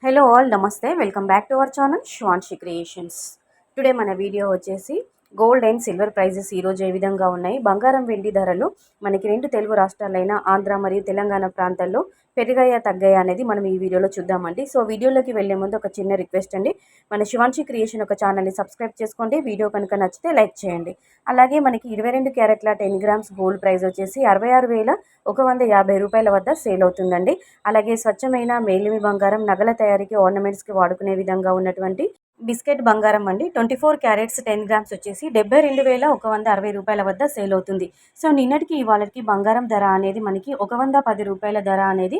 Hello all నమస్తే welcome back to our channel Shivanshi creations. Today మన video వచ్చేసి gold and silver prices ఈరోజు ఏ విధంగా ఉన్నాయి, బంగారం వెండి ధరలు మనకి రెండు తెలుగు రాష్ట్రాలైన ఆంధ్ర మరియు తెలంగాణ ప్రాంతాల్లో పెరిగాయా తగ్గాయా అనేది మనం ఈ వీడియోలో చూద్దామండి. సో వీడియోలోకి వెళ్ళే ముందు ఒక చిన్న రిక్వెస్ట్ అండి, మన శివాన్షి క్రియేషన్ ఒక ఛానల్ని సబ్స్క్రైబ్ చేసుకోండి. వీడియో కనుక నచ్చితే లైక్ చేయండి. అలాగే మనకి 22 క్యారెట్ల 10 గ్రామ్స్ గోల్డ్ ప్రైస్ వచ్చేసి 66,150 రూపాయల వద్ద సేల్ అవుతుందండి. అలాగే స్వచ్ఛమైన మేలిమి బంగారం నగల తయారీకి ఆర్నమెంట్స్కి వాడుకునే విధంగా ఉన్నటువంటి బిస్కెట్ బంగారం అండి 24 క్యారెట్స్ 10 గ్రామ్స్ వచ్చేసి 72,160 రూపాయల వద్ద సేల్ అవుతుంది. సో నిన్నటికి ఇవాళకి బంగారం ధర అనేది మనకి 110 రూపాయల ధర అనేది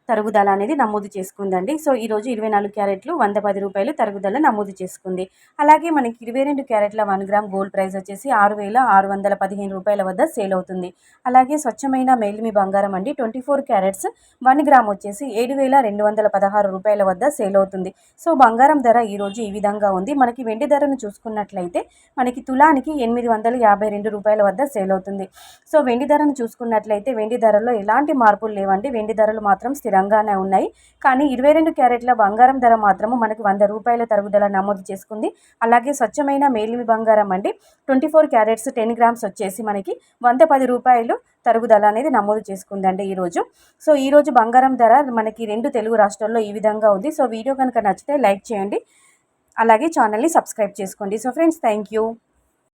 తరుగుదల అనేది నమోదు చేసుకుందండి. సో ఈరోజు 24 క్యారెట్లు 110 రూపాయలు తరుగుదల నమోదు చేసుకుంది. అలాగే మనకి 22 క్యారెట్ల 1 గ్రామ్ గోల్డ్ ప్రైస్ వచ్చేసి 6,615 రూపాయల వద్ద సేల్ అవుతుంది. అలాగే స్వచ్ఛమైన మేలిమి బంగారం అండి 24 క్యారెట్స్ 1 గ్రామ్ వచ్చేసి 7,216 రూపాయల వద్ద సేల్ అవుతుంది. సో బంగారం ధర ఈరోజు ఈ విధంగా ఉంది. మనకి వెండి ధరను చూసుకున్నట్లయితే మనకి తులానికి 852 రూపాయల వద్ద సేల్ అవుతుంది. సో వెండి ధరను చూసుకున్నట్లయితే వెండి ధరలో ఎలాంటి మార్పులు లేవండి. వెండి ధరలు మాత్రం స్థిరంగానే ఉన్నాయి. కానీ 22 క్యారెట్ల బంగారం ధర మాత్రము మనకి 100 రూపాయల తరుగుదల నమోదు చేసుకుంది. అలాగే స్వచ్ఛమైన మేలిమి బంగారం అండి 24 క్యారెట్స్ 10 గ్రామ్స్ వచ్చేసి మనకి 110 రూపాయలు తరుగుదల అనేది నమోదు చేసుకుందండి ఈరోజు. సో ఈరోజు బంగారం ధర మనకి రెండు తెలుగు రాష్ట్రాల్లో ఈ విధంగా ఉంది. సో వీడియో కనుక నచ్చితే లైక్ చేయండి, అలాగే ఛానల్ని సబ్స్క్రైబ్ చేసుకోండి. So friends, thank you.